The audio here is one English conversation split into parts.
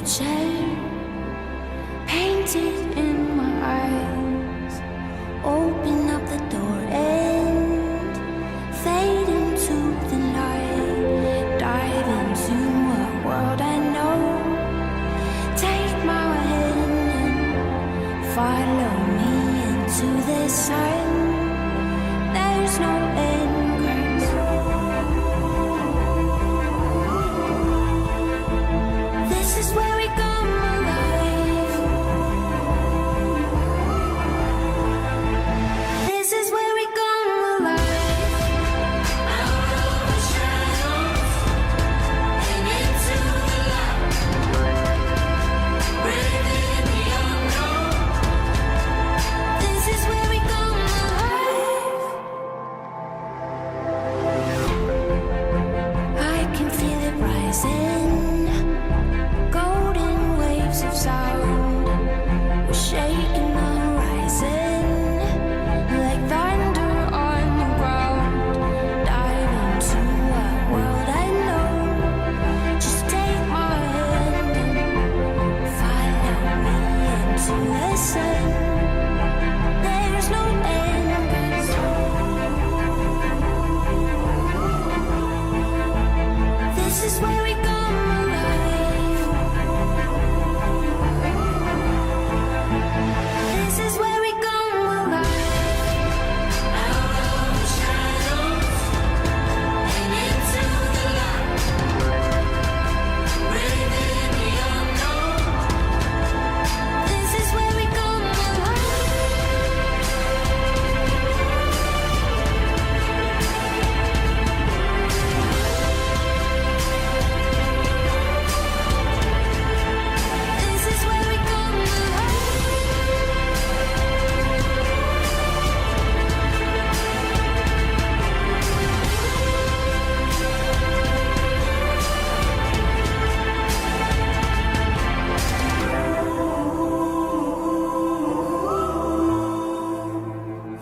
future painted in my eyes. Open up the door and fade into the light. Dive into a world I know. Take my hand and follow me into the sun. There's no end. This is where we come alive. This is where we come alive. Out of the shadows and into the light. Braving the unknown. This is where we come alive. I can feel it rising. Golden waves of sound. We're shaking the horizon like thunder on the ground. Dive into a world I know. Just take my hand and follow me into the sun. There's no end. This is where we come alive. This is where we come alive. Out of the shadows and into the light. Braving the unknown. This is where we come alive. This is where we come alive.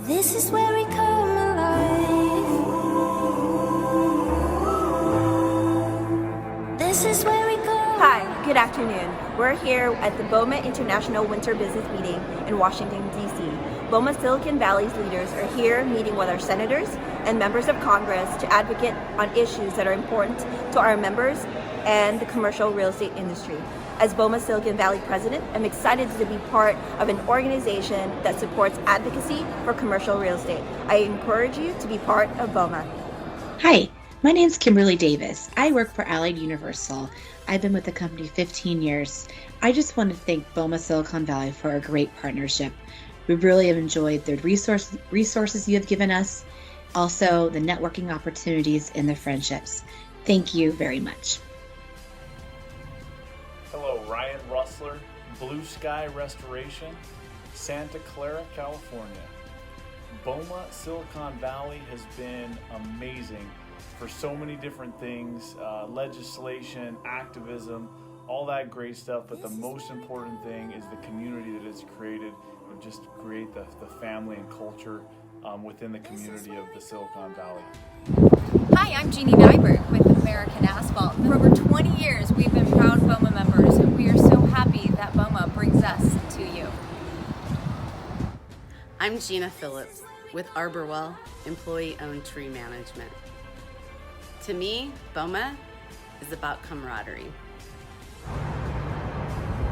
This is where we come alive. This is where we come. Hi, good afternoon. We're here at the BOMA International Winter Business Meeting in Washington, D.C. BOMA Silicon Valley's leaders are here meeting with our senators and members of Congress to advocate on issues that are important to our members and the commercial real estate industry. As BOMA Silicon Valley president, I'm excited to be part of an organization that supports advocacy for commercial real estate. I encourage you to be part of BOMA. Hi, my name's Kimberly Davis. I work for Allied Universal. I've been with the company 15 years. I just want to thank BOMA Silicon Valley for a great partnership. We really have enjoyed the resources you have given us, also the networking opportunities and the friendships. Thank you very much. Hello, Ryan Russler, Blue Sky Restoration, Santa Clara, California. BOMA Silicon Valley has been amazing for so many different things, legislation, activism, all that great stuff, but the most important thing is the community that it's created, and just create the family and culture within the community of the Silicon Valley. Hi, I'm Jeannie Nyberg with American Asphalt. For over 20 years, we've been proud BOMA members, and we are so happy that BOMA brings us to you. I'm Gina Phillips with Arborwell Employee-Owned Tree Management. To me, BOMA is about camaraderie.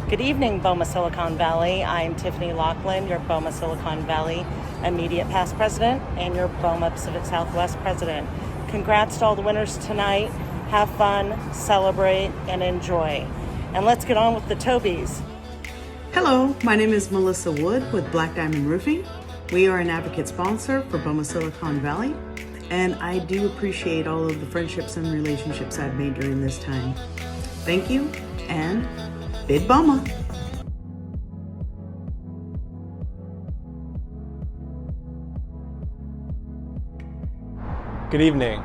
Good evening, BOMA Silicon Valley. I'm Tiffany Laughlin, your BOMA Silicon Valley immediate past president and your BOMA Pacific Southwest president. Congrats to all the winners tonight. Have fun, celebrate, and enjoy. And let's get on with the Tobys. Hello, my name is Melissa Wood with Black Diamond Roofing. We are an advocate sponsor for BOMA Silicon Valley, and I do appreciate all of the friendships and relationships I've made during this time. Thank you, and Bid BOMA! Good evening.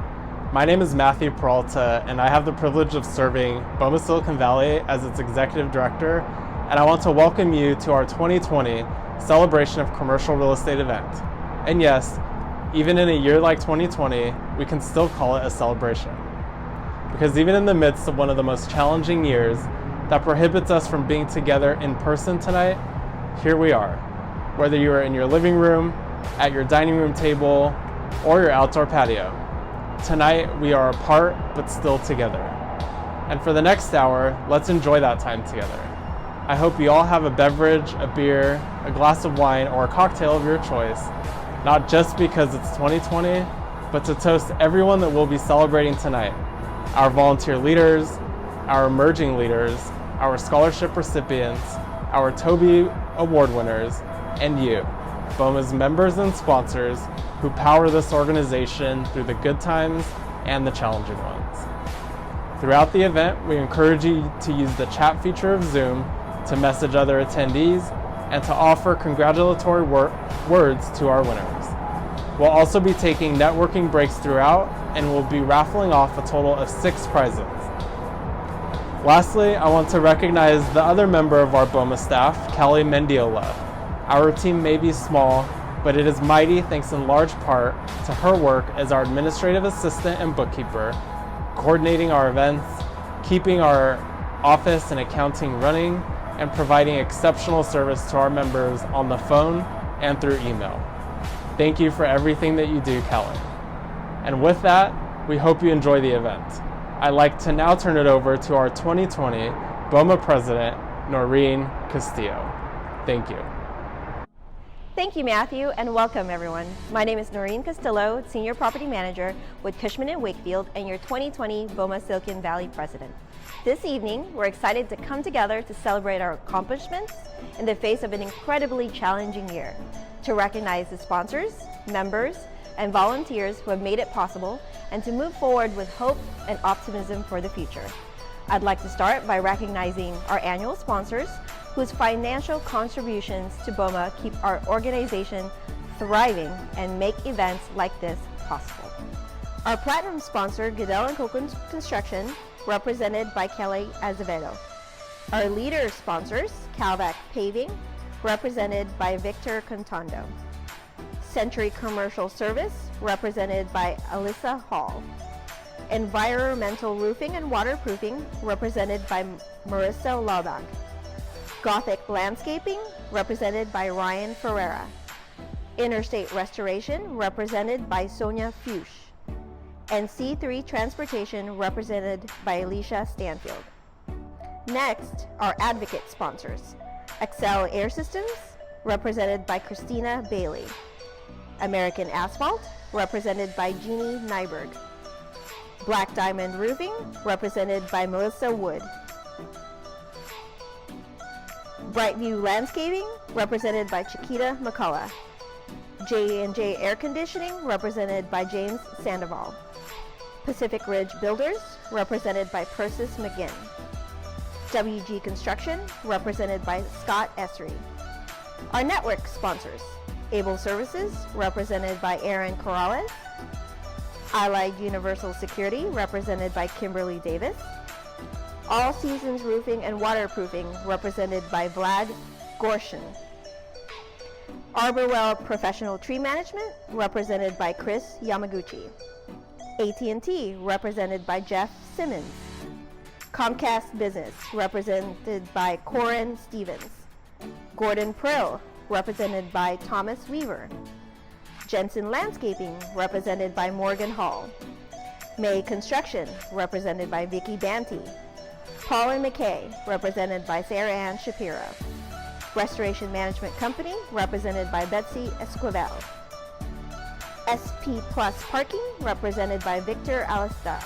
My name is Matthew Peralta, and I have the privilege of serving BOMA Silicon Valley as its executive director, and I want to welcome you to our 2020 Celebration of Commercial Real Estate event. And yes, even in a year like 2020, we can still call it a celebration. Because even in the midst of one of the most challenging years, that prohibits us from being together in person tonight, here we are. Whether you are in your living room, at your dining room table, or your outdoor patio. Tonight, we are apart, but still together. And for the next hour, let's enjoy that time together. I hope you all have a beverage, a beer, a glass of wine, or a cocktail of your choice, not just because it's 2020, but to toast everyone that we'll be celebrating tonight. Our volunteer leaders, our emerging leaders, our scholarship recipients, our TOBY Award winners, and you, BOMA's members and sponsors who power this organization through the good times and the challenging ones. Throughout the event, we encourage you to use the chat feature of Zoom to message other attendees and to offer congratulatory words to our winners. We'll also be taking networking breaks throughout, and we'll be raffling off a total of 6 prizes. Lastly, I want to recognize the other member of our BOMA staff, Kelly Mendiola. Our team may be small, but it is mighty thanks in large part to her work as our administrative assistant and bookkeeper, coordinating our events, keeping our office and accounting running, and providing exceptional service to our members on the phone and through email. Thank you for everything that you do, Kelly. And with that, we hope you enjoy the event. I'd like to now turn it over to our 2020 BOMA President, Noreen Castillo. Thank you. Thank you, Matthew, and welcome everyone. My name is Noreen Castillo, Senior Property Manager with Cushman & Wakefield and your 2020 BOMA Silicon Valley President. This evening, we're excited to come together to celebrate our accomplishments in the face of an incredibly challenging year, to recognize the sponsors, members, and volunteers who have made it possible, and to move forward with hope and optimism for the future. I'd like to start by recognizing our annual sponsors whose financial contributions to BOMA keep our organization thriving and make events like this possible. Our platinum sponsor, Goodell & Cochran Construction, represented by Kelly Azevedo. Our leader sponsors, Calvac Paving, represented by Victor Contando. Century Commercial Service, represented by Alyssa Hall. Environmental Roofing and Waterproofing, represented by Marissa Laubach. Gothic Landscaping, represented by Ryan Ferreira. Interstate Restoration, represented by Sonia Fuchs. And C3 Transportation, represented by Alicia Stanfield. Next, our advocate sponsors. Excel Air Systems, represented by Christina Bailey. American Asphalt, represented by Jeannie Nyberg. Black Diamond Roofing, represented by Melissa Wood. Brightview Landscaping, represented by Chiquita McCullough. J&J Air Conditioning, represented by James Sandoval. Pacific Ridge Builders, represented by Persis McGinn. WG Construction, represented by Scott Essery. Our network sponsors, Able Services, represented by Aaron Corrales. Allied Universal Security, represented by Kimberly Davis. All Seasons Roofing and Waterproofing, represented by Vlad Gorshin. Arborwell Professional Tree Management, represented by Chris Yamaguchi. AT&T, represented by Jeff Simmons. Comcast Business, represented by Corin Stevens. Gordon Prill, represented by Thomas Weaver. Jensen Landscaping, represented by Morgan Hall. May Construction, represented by Vicki Banty. Paul and McKay, represented by Sarah Ann Shapiro. Restoration Management Company, represented by Betsy Esquivel. SP Plus Parking, represented by Victor Alistar.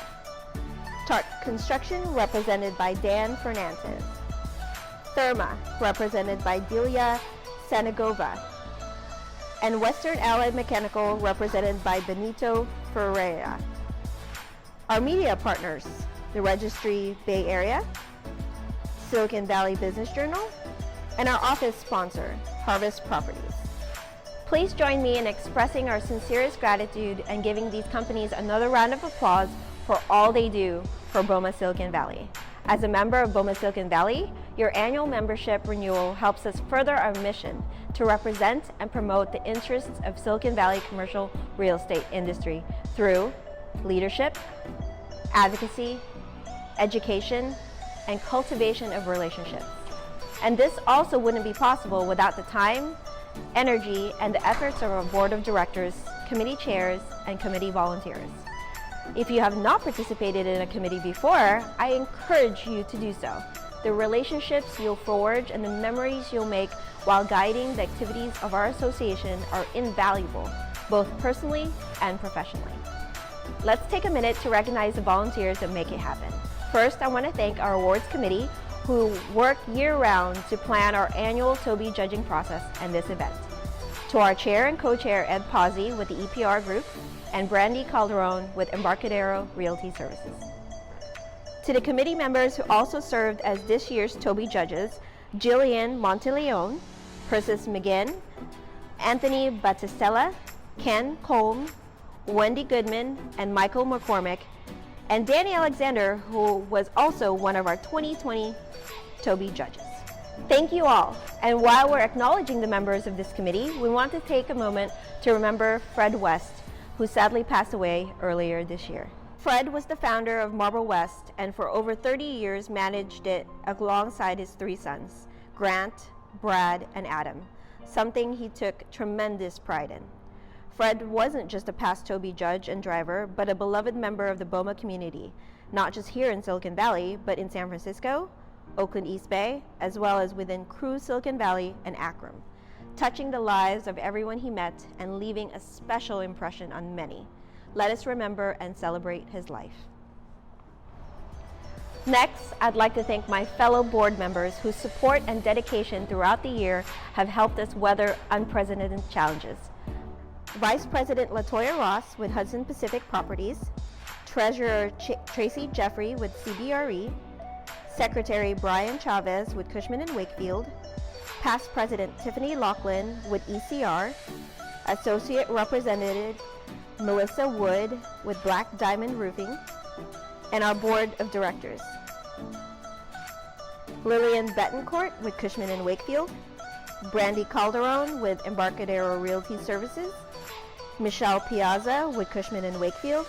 Tart Construction, represented by Dan Fernandez. Therma, represented by Delia Sanagova. And Western Allied Mechanical, represented by Benito Ferreira. Our media partners, the Registry Bay Area, Silicon Valley Business Journal, and our office sponsor, Harvest Properties. Please join me in expressing our sincerest gratitude and giving these companies another round of applause for all they do for BOMA Silicon Valley. As a member of BOMA Silicon Valley, your annual membership renewal helps us further our mission to represent and promote the interests of Silicon Valley commercial real estate industry through leadership, advocacy, education, and cultivation of relationships. And this also wouldn't be possible without the time, energy, and the efforts of our board of directors, committee chairs, and committee volunteers. If you have not participated in a committee before, I encourage you to do so. The relationships you'll forge and the memories you'll make while guiding the activities of our association are invaluable, both personally and professionally. Let's take a minute to recognize the volunteers that make it happen. First, I want to thank our awards committee who work year-round to plan our annual TOBY judging process and this event. To our chair and co-chair Ed Pazzi with the EPR group, and Brandy Calderon with Embarcadero Realty Services. To the committee members who also served as this year's TOBY judges, Jillian Monteleone, Persis McGinn, Anthony Battistella, Ken Colm, Wendy Goodman, and Michael McCormick, and Danny Alexander, who was also one of our 2020 TOBY judges. Thank you all. And while we're acknowledging the members of this committee, we want to take a moment to remember Fred West, who sadly passed away earlier this year. Fred was the founder of Marble West and for over 30 years managed it alongside his three sons, Grant, Brad, and Adam, something he took tremendous pride in. Fred wasn't just a past TOBY judge and driver, but a beloved member of the BOMA community, not just here in Silicon Valley, but in San Francisco, Oakland East Bay, as well as within Crew Silicon Valley and Akron, touching the lives of everyone he met and leaving a special impression on many. Let us remember and celebrate his life. Next, I'd like to thank my fellow board members whose support and dedication throughout the year have helped us weather unprecedented challenges. Vice President LaToya Ross with Hudson Pacific Properties, Treasurer Tracy Jeffrey with CBRE, Secretary Brian Chavez with Cushman & Wakefield, Past President Tiffany Laughlin with ECR, Associate Representative Melissa Wood with Black Diamond Roofing, and our Board of Directors. Lillian Betancourt with Cushman & Wakefield, Brandy Calderon with Embarcadero Realty Services, Michelle Piazza with Cushman & Wakefield,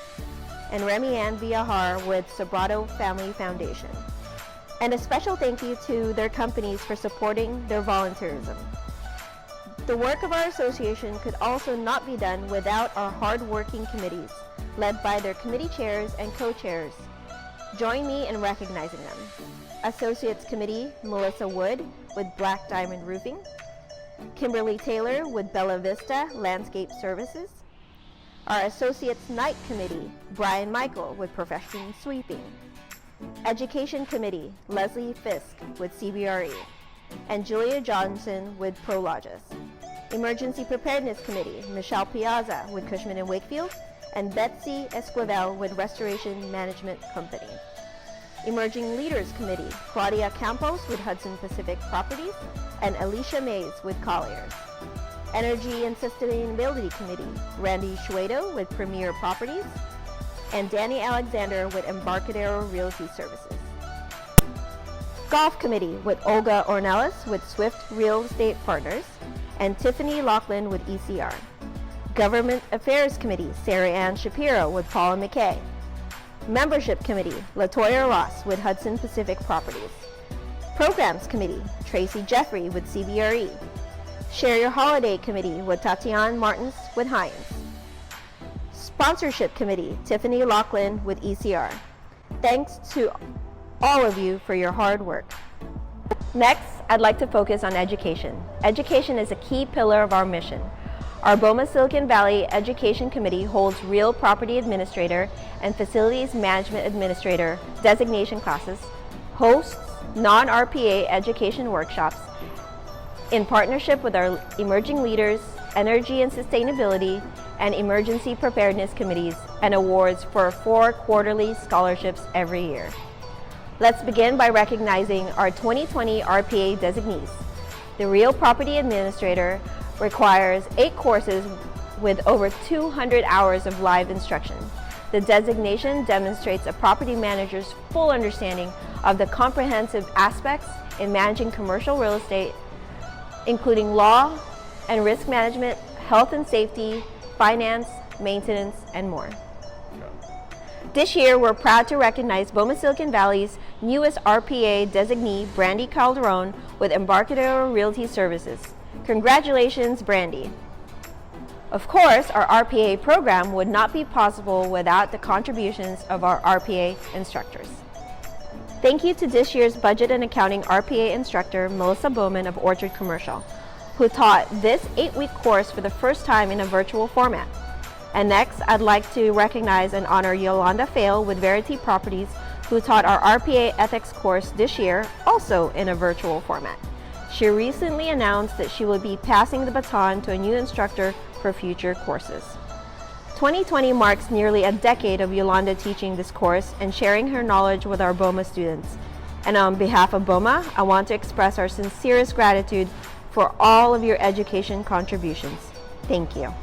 and Remy Ann Villahar with Sobrato Family Foundation. And a special thank you to their companies for supporting their volunteerism. The work of our association could also not be done without our hard-working committees, led by their committee chairs and co-chairs. Join me in recognizing them. Associates Committee, Melissa Wood with Black Diamond Roofing, Kimberly Taylor with Bella Vista Landscape Services, our Associates Night Committee, Brian Michael with Profession Sweeping, Education Committee, Leslie Fisk with CBRE, and Julia Johnson with ProLogis. Emergency Preparedness Committee, Michelle Piazza with Cushman & Wakefield, and Betsy Esquivel with Restoration Management Company. Emerging Leaders Committee, Claudia Campos with Hudson Pacific Properties, and Alicia Mays with Colliers. Energy and Sustainability Committee, Randy Shuedo with Premier Properties, and Danny Alexander with Embarcadero Realty Services. Golf Committee with Olga Ornelas with Swift Real Estate Partners, and Tiffany Laughlin with ECR. Government Affairs Committee, Sarah Ann Shapiro with Paula McKay. Membership Committee, LaToya Ross with Hudson Pacific Properties. Programs Committee, Tracy Jeffrey with CBRE. Share Your Holiday Committee with Tatiana Martins with Heinz. Sponsorship Committee, Tiffany Laughlin with ECR. Thanks to all of you for your hard work. Next, I'd like to focus on education. Education is a key pillar of our mission. Our BOMA Silicon Valley Education Committee holds Real Property Administrator and Facilities Management Administrator designation classes, hosts non-RPA education workshops, in partnership with our Emerging Leaders, Energy and Sustainability, and Emergency Preparedness Committees, and awards for 4 quarterly scholarships every year. Let's begin by recognizing our 2020 RPA designees. The Real Property Administrator requires 8 courses with over 200 hours of live instruction. The designation demonstrates a property manager's full understanding of the comprehensive aspects in managing commercial real estate, including law and risk management, health and safety, finance, maintenance, and more. This year, we're proud to recognize BOMA Silicon Valley's newest RPA designee, Brandy Calderon, with Embarcadero Realty Services. Congratulations, Brandy. Of course, our RPA program would not be possible without the contributions of our RPA instructors. Thank you to this year's Budget and Accounting RPA instructor, Melissa Bowman of Orchard Commercial, who taught this 8-week course for the first time in a virtual format. And next, I'd like to recognize and honor Yolanda Fail with Verity Properties, who taught our RPA ethics course this year, also in a virtual format. She recently announced that she will be passing the baton to a new instructor for future courses. 2020 marks nearly a decade of Yolanda teaching this course and sharing her knowledge with our BOMA students. And on behalf of BOMA, I want to express our sincerest gratitude for all of your education contributions. Thank you.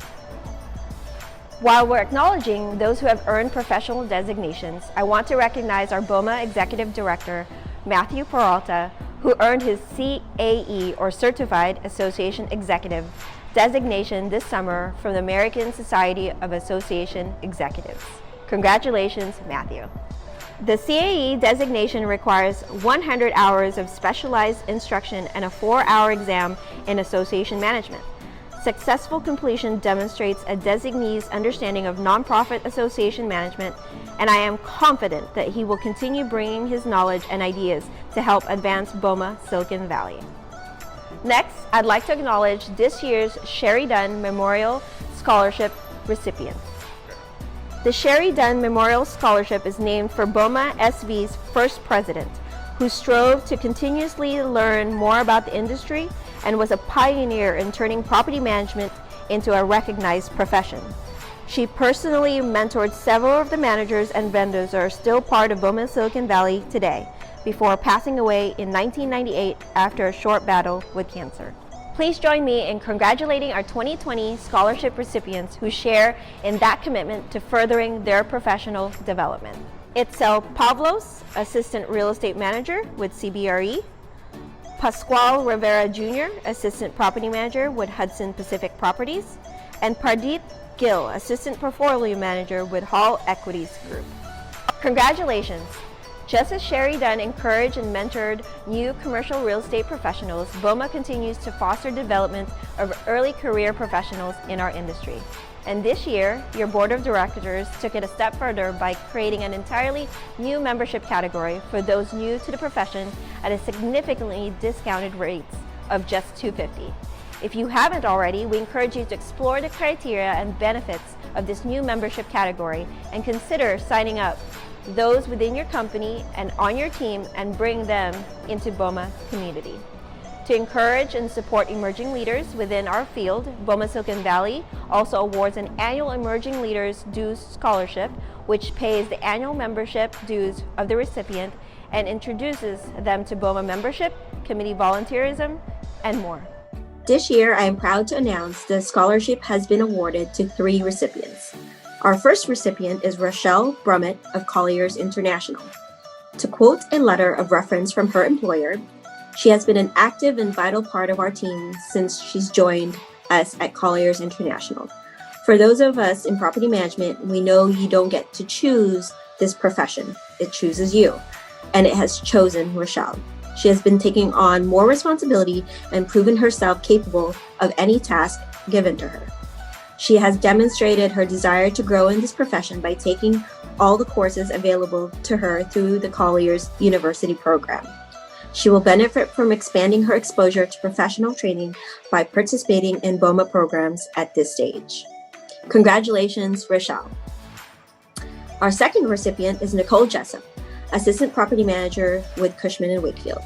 While we're acknowledging those who have earned professional designations, I want to recognize our BOMA Executive Director, Matthew Peralta, who earned his CAE, or Certified Association Executive, designation this summer from the American Society of Association Executives. Congratulations, Matthew. The CAE designation requires 100 hours of specialized instruction and a 4-hour exam in association management. Successful completion demonstrates a designee's understanding of nonprofit association management, and I am confident that he will continue bringing his knowledge and ideas to help advance BOMA Silicon Valley. Next, I'd like to acknowledge this year's Sherry Dunn Memorial Scholarship recipients. The Sherry Dunn Memorial Scholarship is named for BOMA SV's first president, who strove to continuously learn more about the industry and was a pioneer in turning property management into a recognized profession. She personally mentored several of the managers and vendors that are still part of BOMA Silicon Valley today, before passing away in 1998 after a short battle with cancer. Please join me in congratulating our 2020 scholarship recipients who share in that commitment to furthering their professional development. Itzel Pavlos, Assistant Real Estate Manager with CBRE. Pascual Rivera Jr., Assistant Property Manager with Hudson Pacific Properties, and Pardit Gill, Assistant Portfolio Manager with Hall Equities Group. Congratulations! Just as Sherry Dunn encouraged and mentored new commercial real estate professionals, BOMA continues to foster development of early career professionals in our industry. And this year, your board of directors took it a step further by creating an entirely new membership category for those new to the profession at a significantly discounted rates of just $250. If you haven't already, we encourage you to explore the criteria and benefits of this new membership category and consider signing up those within your company and on your team and bring them into BOMA community. To encourage and support emerging leaders within our field, BOMA Silicon Valley also awards an annual Emerging Leaders Dues Scholarship, which pays the annual membership dues of the recipient and introduces them to BOMA membership, committee volunteerism, and more. This year, I am proud to announce the scholarship has been awarded to 3 recipients. Our first recipient is Rochelle Brummett of Colliers International. To quote a letter of reference from her employer, she has been an active and vital part of our team since she's joined us at Colliers International. For those of us in property management, we know you don't get to choose this profession. It chooses you, and it has chosen Rochelle. She has been taking on more responsibility and proven herself capable of any task given to her. She has demonstrated her desire to grow in this profession by taking all the courses available to her through the Colliers University program. She will benefit from expanding her exposure to professional training by participating in BOMA programs at this stage. Congratulations, Rochelle. Our second recipient is Nicole Jessup, Assistant Property Manager with Cushman & Wakefield.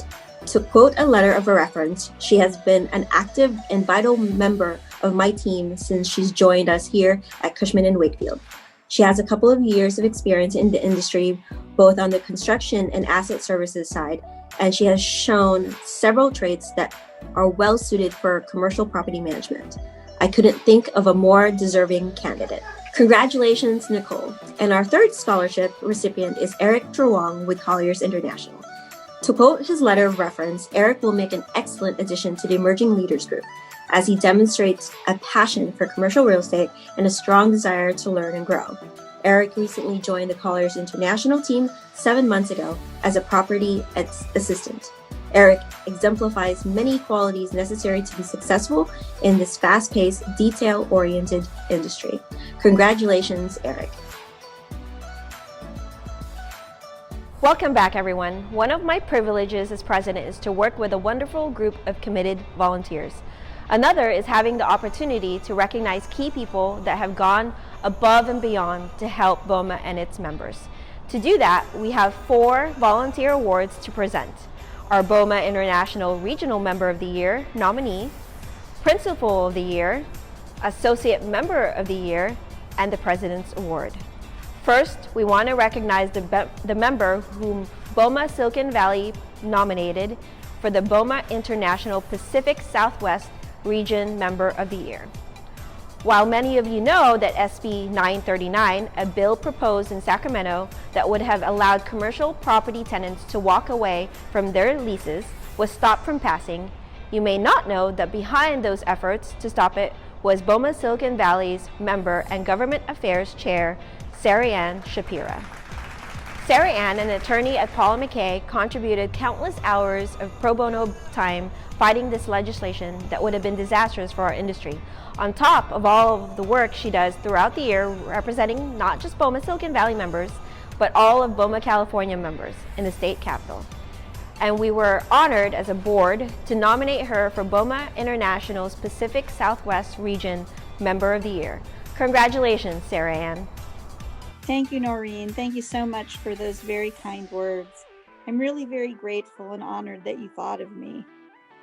To quote a letter of reference, she has been an active and vital member of my team since she's joined us here at Cushman & Wakefield. She has a couple of years of experience in the industry, both on the construction and asset services side, and she has shown several traits that are well suited for commercial property management. I couldn't think of a more deserving candidate. Congratulations, Nicole. And our third scholarship recipient is Eric Truong with Colliers International. To quote his letter of reference, Eric will make an excellent addition to the Emerging Leaders Group, as he demonstrates a passion for commercial real estate and a strong desire to learn and grow. Eric recently joined the Colliers International team 7 months ago as a property assistant. Eric exemplifies many qualities necessary to be successful in this fast-paced, detail-oriented industry. Congratulations, Eric. Welcome back, everyone. One of my privileges as president is to work with a wonderful group of committed volunteers. Another is having the opportunity to recognize key people that have gone above and beyond to help BOMA and its members. To do that, we have 4 volunteer awards to present. Our BOMA International Regional Member of the Year nominee, Principal of the Year, Associate Member of the Year, and the President's Award. First, we want to recognize the member whom BOMA Silicon Valley nominated for the BOMA International Pacific Southwest Region Member of the Year. While many of you know that SB 939, a bill proposed in Sacramento that would have allowed commercial property tenants to walk away from their leases, was stopped from passing, you may not know that behind those efforts to stop it was BOMA Silicon Valley's member and Government Affairs Chair, Sarah Ann Shapira. Sarah Ann, an attorney at Paul & McKay, contributed countless hours of pro bono time fighting this legislation that would have been disastrous for our industry, on top of all of the work she does throughout the year representing not just BOMA Silicon Valley members, but all of BOMA California members in the state capitol. And we were honored as a board to nominate her for BOMA International's Pacific Southwest Region Member of the Year. Congratulations, Sarah Ann. Thank you, Noreen. Thank you so much for those very kind words. I'm really very grateful and honored that you thought of me.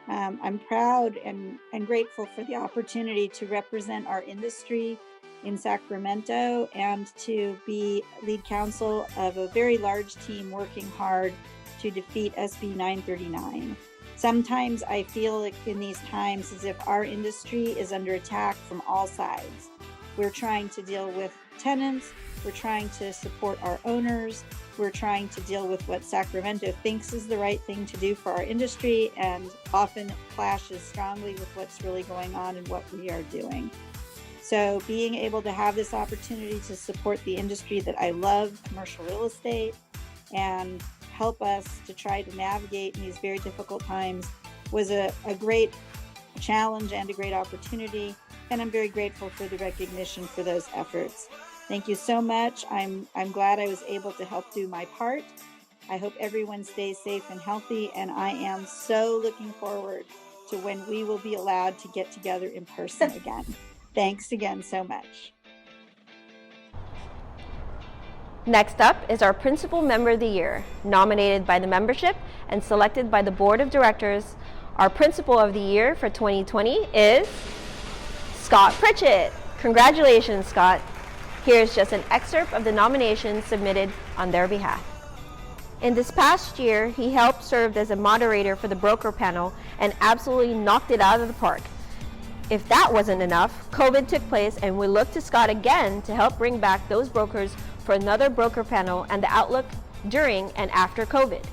I'm proud and grateful for the opportunity to represent our industry in Sacramento and to be lead counsel of a very large team working hard to defeat SB 939. Sometimes I feel like in these times as if our industry is under attack from all sides. We're trying to deal with tenants, we're trying to support our owners, we're trying to deal with what Sacramento thinks is the right thing to do for our industry and often clashes strongly with what's really going on and what we are doing. So being able to have this opportunity to support the industry that I love, commercial real estate, and help us to try to navigate in these very difficult times was a great challenge and a great opportunity. And I'm very grateful for the recognition for those efforts. Thank you so much. I'm glad I was able to help do my part. I hope everyone stays safe and healthy, and I am so looking forward to when we will be allowed to get together in person again. Thanks again so much. Next up is our Principal Member of the Year, nominated by the membership and selected by the Board of Directors. Our Principal of the Year for 2020 is Scott Pritchett. Congratulations, Scott. Here's just an excerpt of the nomination submitted on their behalf. In this past year, he helped serve as a moderator for the broker panel and absolutely knocked it out of the park. If that wasn't enough, COVID took place and we looked to Scott again to help bring back those brokers for another broker panel and the outlook during and after COVID.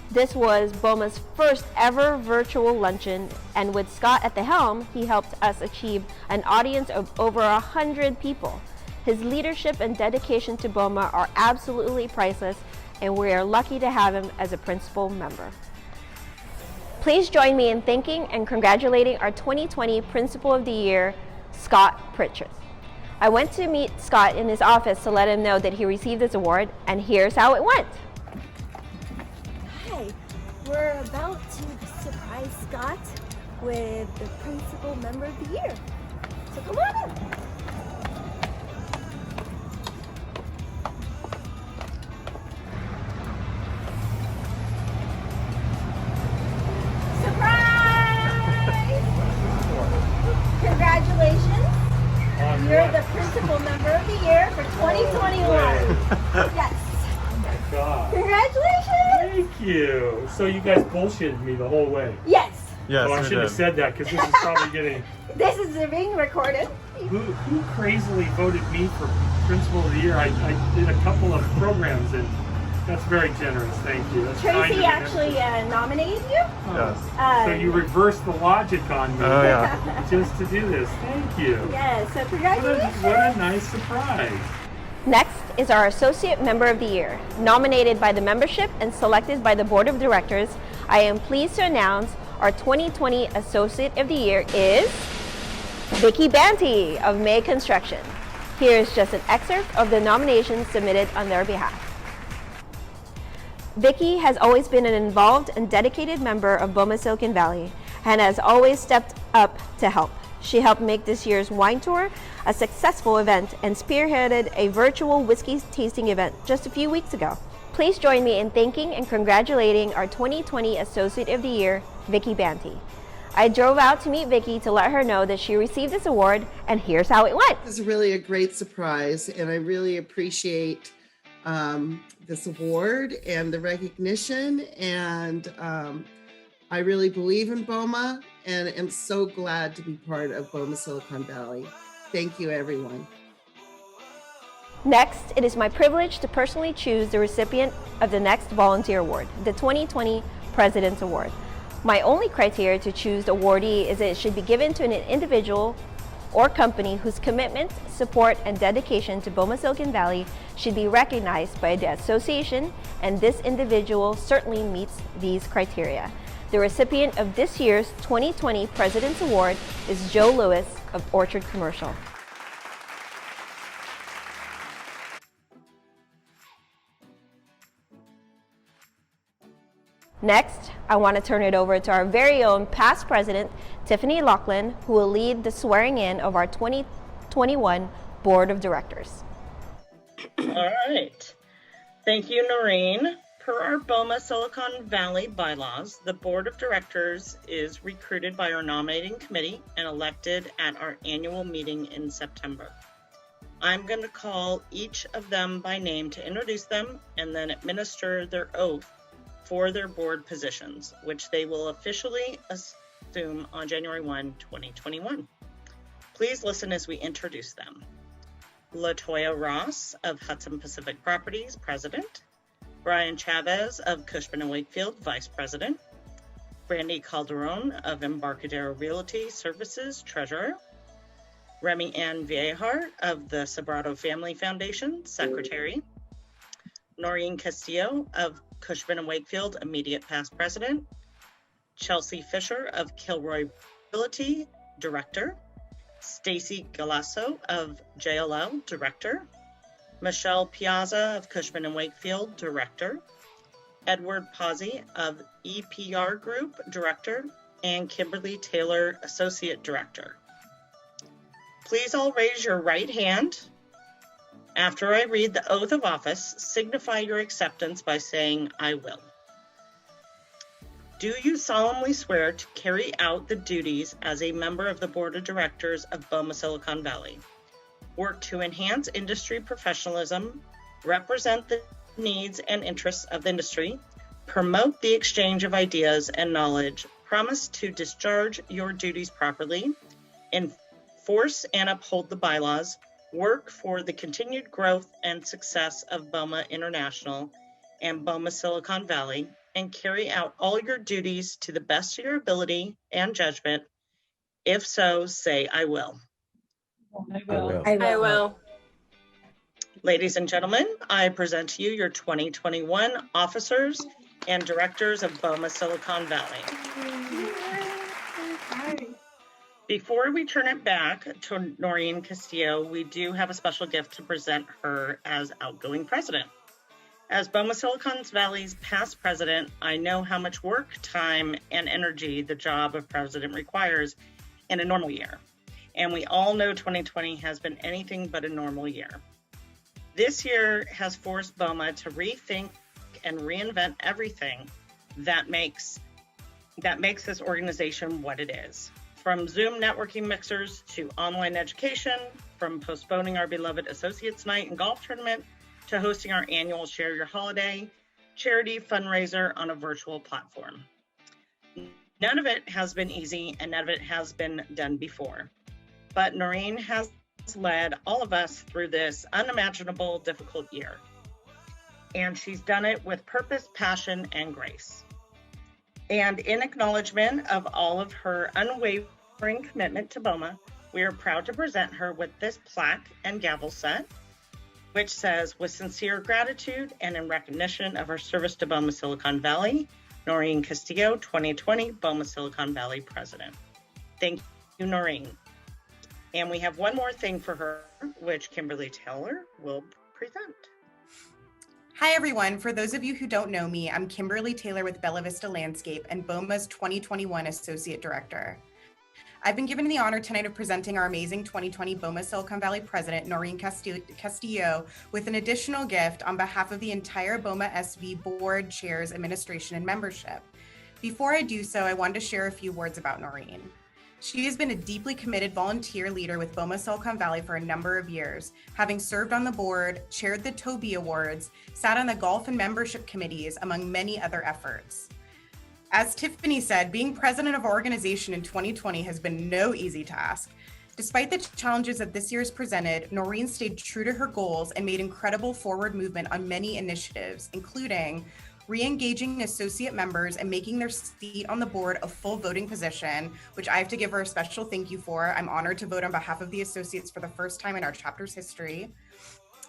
This was BOMA's first ever virtual luncheon, and with Scott at the helm, he helped us achieve an audience of over 100 people. His leadership and dedication to BOMA are absolutely priceless, and we are lucky to have him as a principal member. Please join me in thanking and congratulating our 2020 Principal of the Year, Scott Pritchett. I went to meet Scott in his office to let him know that he received this award, and here's how it went. Hi, we're about to surprise Scott with the Principal Member of the Year. So come on in. Congratulations! You're the Principal Member of the Year for 2021. Yes. Oh my God. Congratulations! Thank you. So you guys bullshitted me the whole way. Yes. Yes, Oh, I shouldn't have said that because this is probably getting. This is being recorded. Who crazily voted me for Principal of the Year? I did a couple of programs and that's very generous. Thank you. That's kind of Tracy you. actually nominated you. Yes. So you reversed the logic on me Oh, yeah. just to do this. Thank you. Yes. So congratulations. What a nice surprise. Next is our Associate Member of the Year. Nominated by the membership and selected by the Board of Directors, I am pleased to announce our 2020 Associate of the Year is Vicky Banty of May Construction. Here is just an excerpt of the nominations submitted on their behalf. Vicky has always been an involved and dedicated member of BOMA Silicon Valley and has always stepped up to help. She helped make this year's wine tour a successful event and spearheaded a virtual whiskey tasting event just a few weeks ago. Please join me in thanking and congratulating our 2020 Associate of the Year, Vicky Banty. I drove out to meet Vicky to let her know that she received this award, and here's how it went. This is really a great surprise, and I really appreciate this award and the recognition, and I really believe in BOMA and am so glad to be part of BOMA Silicon Valley. Thank you, everyone. Next, it is my privilege to personally choose the recipient of the next volunteer award, the 2020 President's Award. My only criteria to choose the awardee is that it should be given to an individual or company whose commitment, support, and dedication to BOMA Silicon Valley should be recognized by the association, and this individual certainly meets these criteria. The recipient of this year's 2020 President's Award is Joe Lewis of Orchard Commercial. Next, I want to turn it over to our very own past president, Tiffany Loughlin, who will lead the swearing in of our 2021 Board of Directors. All right. Thank you, Noreen. Per our BOMA Silicon Valley bylaws, the Board of Directors is recruited by our nominating committee and elected at our annual meeting in September. I'm going to call each of them by name to introduce them and then administer their oath for their board positions, which they will officially assume on January 1, 2021. Please listen as we introduce them. LaToya Ross of Hudson Pacific Properties, President. Brian Chavez of Cushman & Wakefield, Vice President. Brandy Calderon of Embarcadero Realty Services, Treasurer. Remy Ann Viejar of the Sobrato Family Foundation, Secretary. Noreen Castillo of Cushman & Wakefield, Immediate Past President. Chelsea Fisher of Kilroy Realty, Director. Stacy Galasso of JLL, Director. Michelle Piazza of Cushman & Wakefield, Director. Edward Pazzi of EPR Group, Director. And Kimberly Taylor, Associate Director. Please all raise your right hand. After I read the oath of office, signify your acceptance by saying, "I will." Do you solemnly swear to carry out the duties as a member of the Board of Directors of BOMA Silicon Valley, work to enhance industry professionalism, represent the needs and interests of the industry, promote the exchange of ideas and knowledge, promise to discharge your duties properly, enforce and uphold the bylaws, work for the continued growth and success of BOMA International and BOMA Silicon Valley, and carry out all your duties to the best of your ability and judgment? If so, say, "I will." I will. Ladies and gentlemen, I present to you your 2021 officers and directors of BOMA Silicon Valley. Before we turn it back to Noreen Castillo, we do have a special gift to present her as outgoing president. As BOMA Silicon Valley's past president, I know how much work, time, and energy the job of president requires in a normal year. And we all know 2020 has been anything but a normal year. This year has forced BOMA to rethink and reinvent everything that makes this organization what it is. From Zoom networking mixers to online education, from postponing our beloved Associates Night and golf tournament to hosting our annual Share Your Holiday charity fundraiser on a virtual platform. None of it has been easy and none of it has been done before. But Noreen has led all of us through this unimaginable, difficult year. And she's done it with purpose, passion, and grace. And in acknowledgement of all of her unwavering commitment to BOMA, we are proud to present her with this plaque and gavel set. which says, with sincere gratitude and in recognition of her service to BOMA Silicon Valley, Noreen Castillo, 2020 BOMA Silicon Valley President. Thank you, Noreen. And we have one more thing for her, which Kimberly Taylor will present. Hi, everyone. For those of you who don't know me, I'm Kimberly Taylor with Bella Vista Landscape and BOMA's 2021 Associate Director. I've been given the honor tonight of presenting our amazing 2020 BOMA Silicon Valley President, Noreen Castillo, with an additional gift on behalf of the entire BOMA SV Board, Chairs, Administration, and Membership. Before I do so, I wanted to share a few words about Noreen. She has been a deeply committed volunteer leader with BOMA Silicon Valley for a number of years, having served on the board, chaired the TOBY Awards, sat on the golf and membership committees, among many other efforts. As Tiffany said, being president of our organization in 2020 has been no easy task. Despite the challenges that this year has presented, Noreen stayed true to her goals and made incredible forward movement on many initiatives, including re-engaging associate members and making their seat on the board a full voting position, which I have to give her a special thank you for. I'm honored to vote on behalf of the associates for the first time in our chapter's history.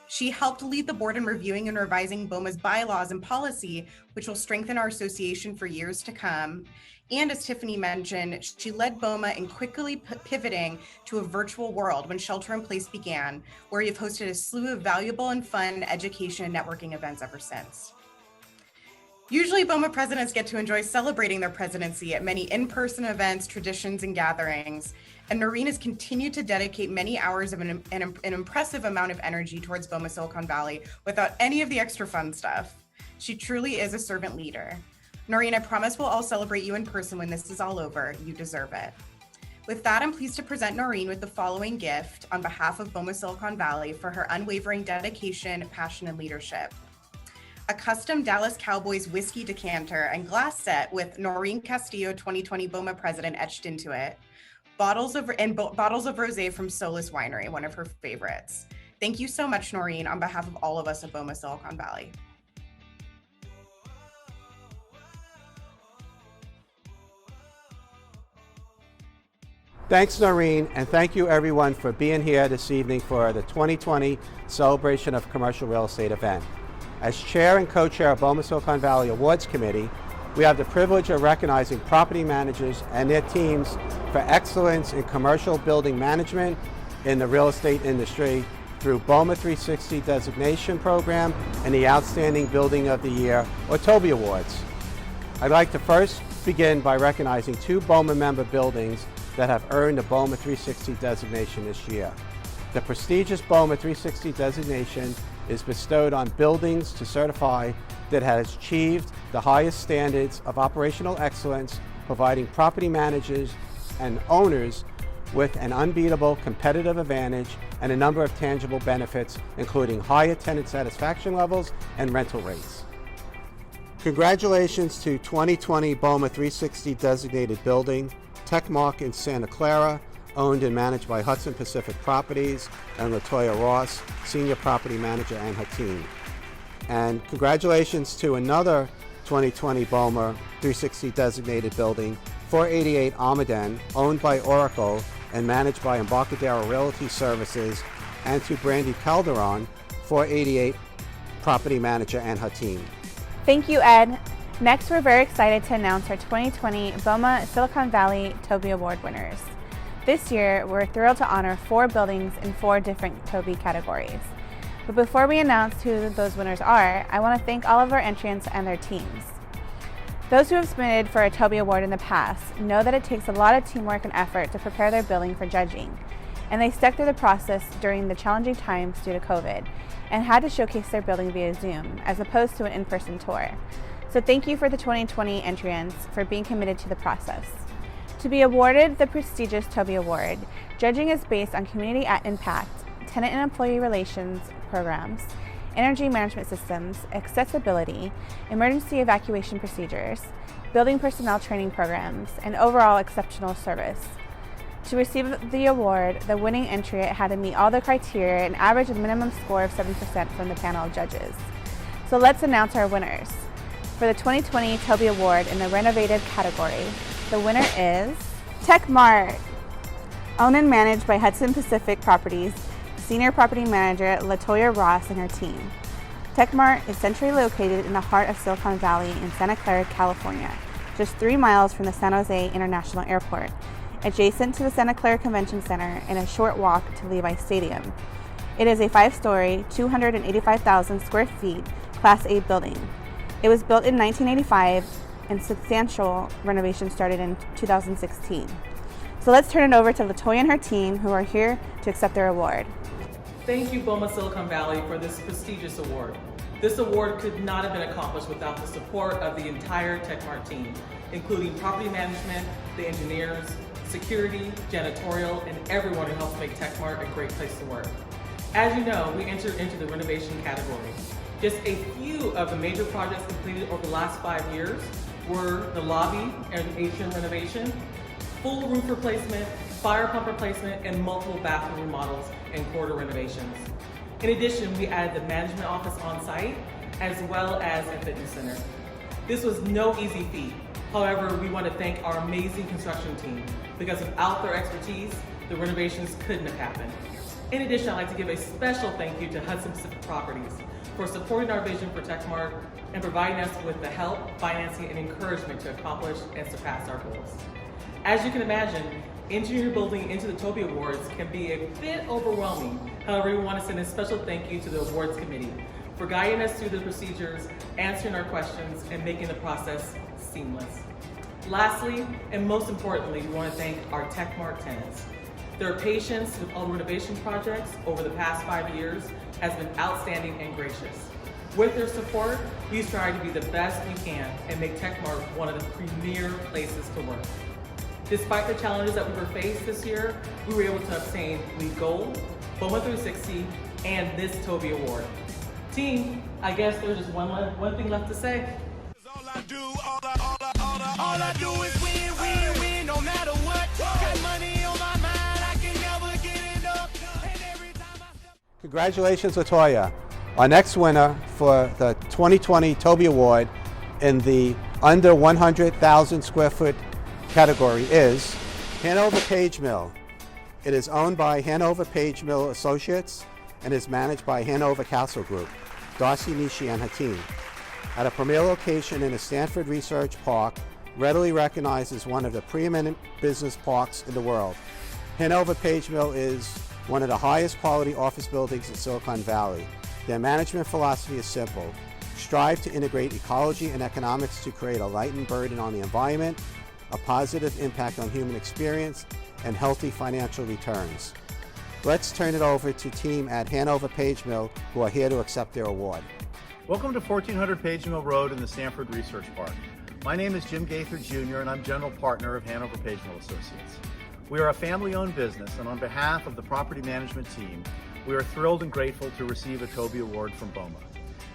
She helped lead the board in reviewing and revising BOMA's bylaws and policy, which will strengthen our association for years to come. And as Tiffany mentioned, she led BOMA in quickly pivoting to a virtual world when shelter-in-place began, where you've hosted a slew of valuable and fun education and networking events ever since. Usually, BOMA presidents get to enjoy celebrating their presidency at many in-person events, traditions, and gatherings. And Noreen has continued to dedicate many hours of an impressive amount of energy towards BOMA Silicon Valley without any of the extra fun stuff. She truly is a servant leader. Noreen, I promise we'll all celebrate you in person when this is all over. You deserve it. With that, I'm pleased to present Noreen with the following gift on behalf of BOMA Silicon Valley for her unwavering dedication, passion, and leadership. A custom Dallas Cowboys whiskey decanter and glass set with Noreen Castillo 2020 BOMA President etched into it. Bottles of rosé from Solus Winery, one of her favorites. Thank you so much, Noreen, on behalf of all of us at BOMA Silicon Valley. Thanks, Noreen, and thank you everyone for being here this evening for the 2020 Celebration of Commercial Real Estate event. As chair and co-chair of BOMA Silicon Valley Awards Committee, we have the privilege of recognizing property managers and their teams for excellence in commercial building management in the real estate industry through BOMA 360 designation program and the Outstanding Building of the Year, or TOBY Awards. I'd like to first begin by recognizing two BOMA member buildings that have earned the BOMA 360 designation this year. The prestigious BOMA 360 designation is bestowed on buildings to certify that has achieved the highest standards of operational excellence, providing property managers and owners with an unbeatable competitive advantage and a number of tangible benefits, including higher tenant satisfaction levels and rental rates. Congratulations to 2020 BOMA 360 designated building, Techmark in Santa Clara, owned and managed by Hudson Pacific Properties and LaToya Ross, Senior Property Manager, and her team. And congratulations to another 2020 BOMA 360 designated building, 488 Almaden, owned by Oracle and managed by Embarcadero Realty Services, and to Brandy Calderon, 488 Property Manager, and her team. Thank you, Ed. Next, we're very excited to announce our 2020 BOMA Silicon Valley TOBY Award winners. This year, we're thrilled to honor 4 buildings in 4 different TOBY categories. But before we announce who those winners are, I want to thank all of our entrants and their teams. Those who have submitted for a TOBY Award in the past know that it takes a lot of teamwork and effort to prepare their building for judging, and they stuck through the process during the challenging times due to COVID and had to showcase their building via Zoom as opposed to an in-person tour. So thank you for the 2020 entrants for being committed to the process. To be awarded the prestigious TOBY Award, judging is based on community impact, tenant and employee relations programs, energy management systems, accessibility, emergency evacuation procedures, building personnel training programs, and overall exceptional service. To receive the award, the winning entrant had to meet all the criteria and average a minimum score of 7% from the panel of judges. So let's announce our winners. For the 2020 TOBY Award in the renovated category, the winner is Techmark, owned and managed by Hudson Pacific Properties, Senior Property Manager LaToya Ross and her team. TechMart is centrally located in the heart of Silicon Valley in Santa Clara, California, just 3 miles from the San Jose International Airport, adjacent to the Santa Clara Convention Center and a short walk to Levi Stadium. It is a 5-story, 285,000 square feet, Class A building. It was built in 1985 and substantial renovation started in 2016. So let's turn it over to LaToya and her team who are here to accept their award. Thank you, BOMA Silicon Valley, for this prestigious award. This award could not have been accomplished without the support of the entire TechMart team, including property management, the engineers, security, janitorial, and everyone who helps make TechMart a great place to work. As you know, we entered into the renovation category. Just a few of the major projects completed over the last 5 years were the lobby and atrium renovation, full roof replacement, fire pump replacement, and multiple bathroom remodels and corridor renovations. In addition, we added the management office on site, as well as a fitness center. This was no easy feat. However, we want to thank our amazing construction team, because without their expertise, the renovations couldn't have happened. In addition, I'd like to give a special thank you to Hudson Pacific Properties for supporting our vision for TechMart and providing us with the help, financing, and encouragement to accomplish and surpass our goals. As you can imagine, entering your building into the TOBY Awards can be a bit overwhelming. However, we want to send a special thank you to the awards committee for guiding us through the procedures, answering our questions, and making the process seamless. Lastly, and most importantly, we want to thank our TechMart tenants. Their patience with all renovation projects over the past 5 years has been outstanding and gracious. With their support, we strive to be the best we can and make TechMart one of the premier places to work. Despite the challenges that we were faced this year, we were able to obtain LEED Gold, BOMA 360, and this TOBY Award. Team, I guess there's just one thing left to say. All I do is win, no matter what. Got money on my mind, I can never get enough. And every time Congratulations, LaToya. Our next winner for the 2020 TOBY Award in the under 100,000 square foot category is Hanover Page Mill. It is owned by Hanover Page Mill Associates and is managed by Hanover Castle Group, Darcy Nishi and her team. At a premier location in the Stanford Research Park, readily recognized as one of the preeminent business parks in the world. Hanover Page Mill is one of the highest quality office buildings in Silicon Valley. Their management philosophy is simple: strive to integrate ecology and economics to create a lightened burden on the environment, a positive impact on human experience, and healthy financial returns. Let's turn it over to team at Hanover Page Mill who are here to accept their award. Welcome to 1400 Page Mill Road in the Stanford Research Park. My name is Jim Gaither Jr. and I'm General Partner of Hanover Page Mill Associates. We are a family-owned business, and on behalf of the property management team, we are thrilled and grateful to receive a TOBY Award from BOMA.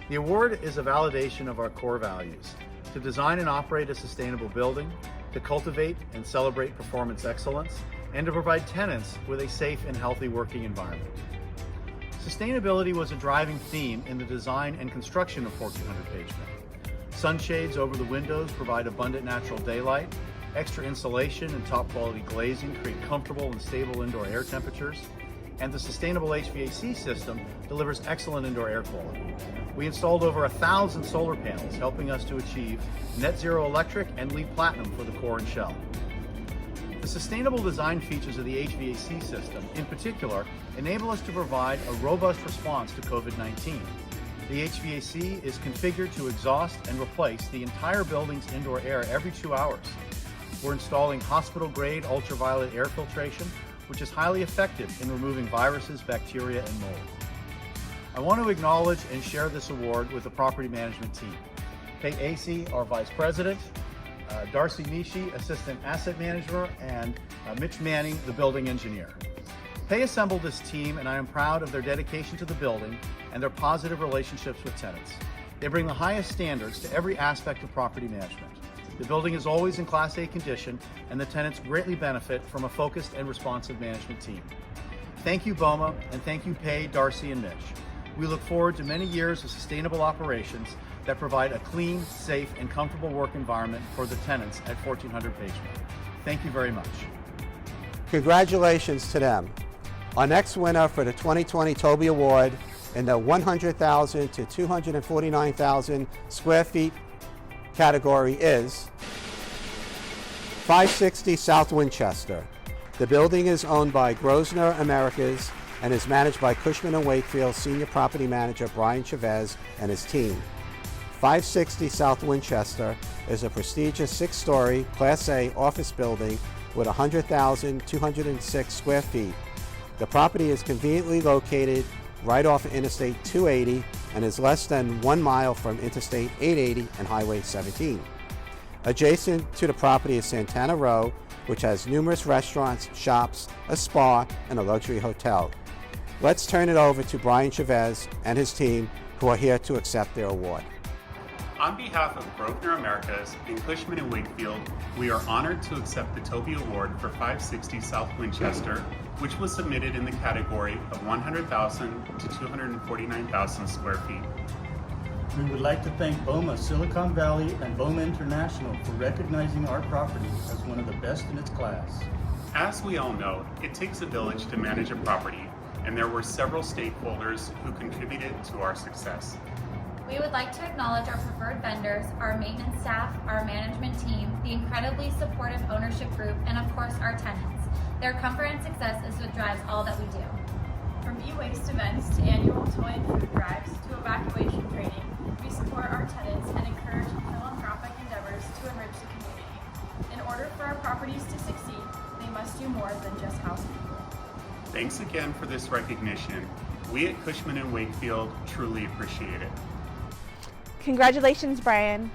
The award is a validation of our core values: to design and operate a sustainable building, to cultivate and celebrate performance excellence, and to provide tenants with a safe and healthy working environment. Sustainability was a driving theme in the design and construction of 1400 Page Mill. Sunshades over the windows provide abundant natural daylight. Extra insulation and top quality glazing create comfortable and stable indoor air temperatures. And the sustainable HVAC system delivers excellent indoor air quality. We installed over 1,000 solar panels, helping us to achieve net zero electric and LEED Platinum for the core and shell. The sustainable design features of the HVAC system, in particular, enable us to provide a robust response to COVID-19. The HVAC is configured to exhaust and replace the entire building's indoor air every 2 hours. We're installing hospital-grade ultraviolet air filtration, which is highly effective in removing viruses, bacteria, and mold. I want to acknowledge and share this award with the property management team. Kate Acey, our Vice President, Darcy Nishi, Assistant Asset Manager, and Mitch Manning, the Building Engineer. They assembled this team, and I am proud of their dedication to the building and their positive relationships with tenants. They bring the highest standards to every aspect of property management. The building is always in Class A condition, and the tenants greatly benefit from a focused and responsive management team. Thank you, BOMA, and thank you, Pay, Darcy, and Mitch. We look forward to many years of sustainable operations that provide a clean, safe, and comfortable work environment for the tenants at 1400 Page Mill. Thank you very much. Congratulations to them. Our next winner for the 2020 TOBY Award in the 100,000 to 249,000 square feet category is 560 South Winchester. The building is owned by Grosvenor Americas and is managed by Cushman & Wakefield Senior Property Manager Brian Chavez and his team. 560 South Winchester is a prestigious 6-story Class A office building with 100,206 square feet. The property is conveniently located right off Interstate 280 and is less than 1 mile from Interstate 880 and Highway 17. Adjacent to the property is Santana Row, which has numerous restaurants, shops, a spa, and a luxury hotel. Let's turn it over to Brian Chavez and his team, who are here to accept their award. On behalf of Grosvenor Americas and Cushman & Wakefield, we are honored to accept the TOBY Award for 560 South Winchester, which was submitted in the category of 100,000 to 249,000 square feet. We would like to thank BOMA Silicon Valley and BOMA International for recognizing our property as one of the best in its class. As we all know, it takes a village to manage a property, and there were several stakeholders who contributed to our success. We would like to acknowledge our preferred vendors, our maintenance staff, our management team, the incredibly supportive ownership group, and of course our tenants. Their comfort and success is what drives all that we do. From e-waste events to annual toy and food drives to evacuation training, we support our tenants and encourage philanthropic endeavors to enrich the community. In order for our properties to succeed, they must do more than just house people. Thanks again for this recognition. We at Cushman & Wakefield truly appreciate it. Congratulations, Brian.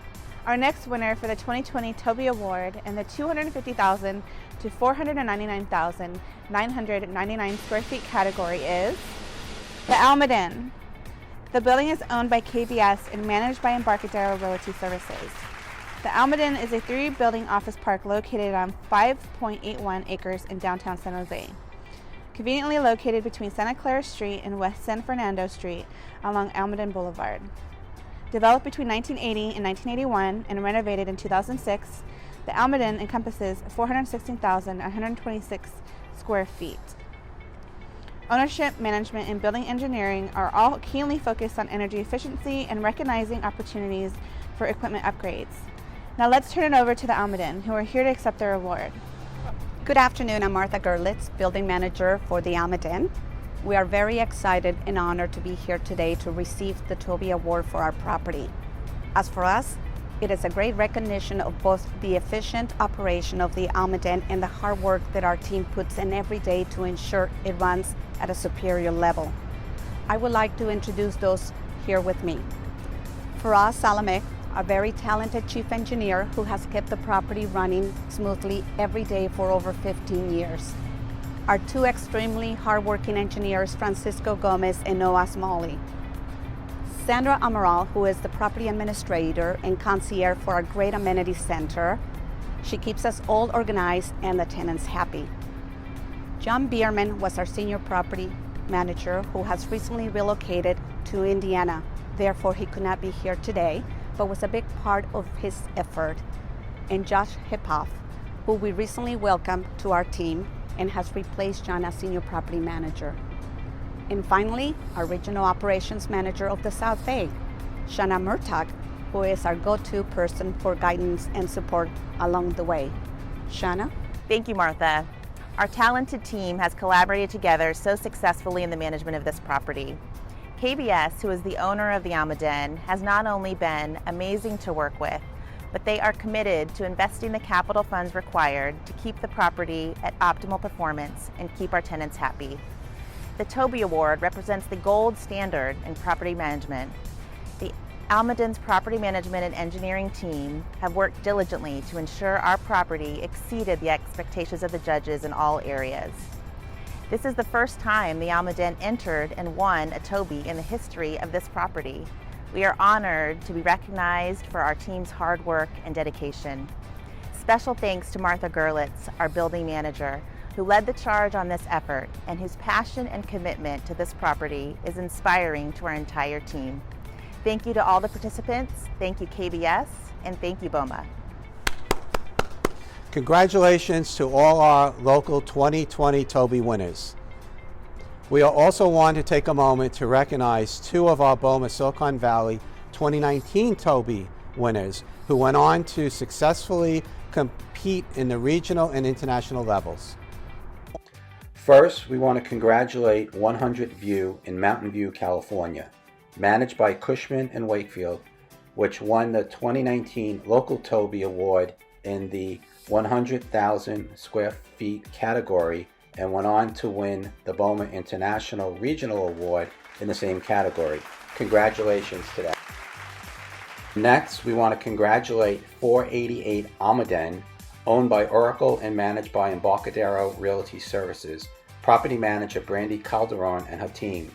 Our next winner for the 2020 TOBY Award in the 250,000 to 499,999 square feet category is the Almaden. The building is owned by KBS and managed by Embarcadero Realty Services. The Almaden is a 3-building office park located on 5.81 acres in downtown San Jose. Conveniently located between Santa Clara Street and West San Fernando Street along Almaden Boulevard. Developed between 1980 and 1981 and renovated in 2006, the Almaden encompasses 416,126 square feet. Ownership, management, and building engineering are all keenly focused on energy efficiency and recognizing opportunities for equipment upgrades. Now let's turn it over to the Almaden, who are here to accept their award. Good afternoon, I'm Martha Gerlitz, Building Manager for the Almaden. We are very excited and honored to be here today to receive the TOBY Award for our property. As for us, it is a great recognition of both the efficient operation of the Almaden and the hard work that our team puts in every day to ensure it runs at a superior level. I would like to introduce those here with me. Faraz Salameh, a very talented chief engineer who has kept the property running smoothly every day for over 15 years. Our 2 extremely hardworking engineers, Francisco Gomez and Noah Smalley. Sandra Amaral, who is the property administrator and concierge for our great amenity center. She keeps us all organized and the tenants happy. John Bierman was our senior property manager who has recently relocated to Indiana. Therefore, he could not be here today, but was a big part of his effort. And Josh Hiphoff, who we recently welcomed to our team and has replaced John as senior property manager. And finally, our regional operations manager of the South Bay, Shana Murtagh, who is our go-to person for guidance and support along the way. Shana? Thank you, Martha. Our talented team has collaborated together so successfully in the management of this property. KBS, who is the owner of the Almaden, has not only been amazing to work with, but they are committed to investing the capital funds required to keep the property at optimal performance and keep our tenants happy. The TOBY Award represents the gold standard in property management. The Almaden's property management and engineering team have worked diligently to ensure our property exceeded the expectations of the judges in all areas. This is the first time the Almaden entered and won a TOBY in the history of this property. We are honored to be recognized for our team's hard work and dedication. Special thanks to Martha Gerlitz, our building manager, who led the charge on this effort and whose passion and commitment to this property is inspiring to our entire team. Thank you to all the participants, thank you KBS, and thank you BOMA. Congratulations to all our local 2020 TOBY winners. We also want to take a moment to recognize two of our BOMA Silicon Valley 2019 TOBY winners who went on to successfully compete in the regional and international levels. First, we want to congratulate 100 View in Mountain View, California, managed by Cushman & Wakefield, which won the 2019 Local TOBY Award in the 100,000 square feet category and went on to win the BOMA International Regional Award in the same category. Congratulations to them. Next, we want to congratulate 488 Almaden, owned by Oracle and managed by Embarcadero Realty Services, property manager Brandy Calderon and her team.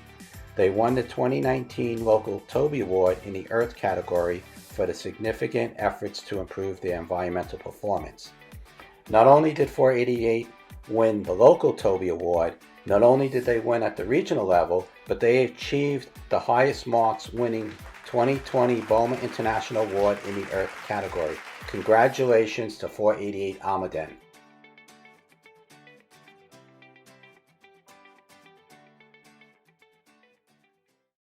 They won the 2019 Local TOBY Award in the Earth category for the significant efforts to improve their environmental performance. Not only did 488 win the Local TOBY Award, not only did they win at the regional level, but they achieved the highest marks, winning 2020 BOMA International Award in the Earth category. Congratulations to 488 Almaden.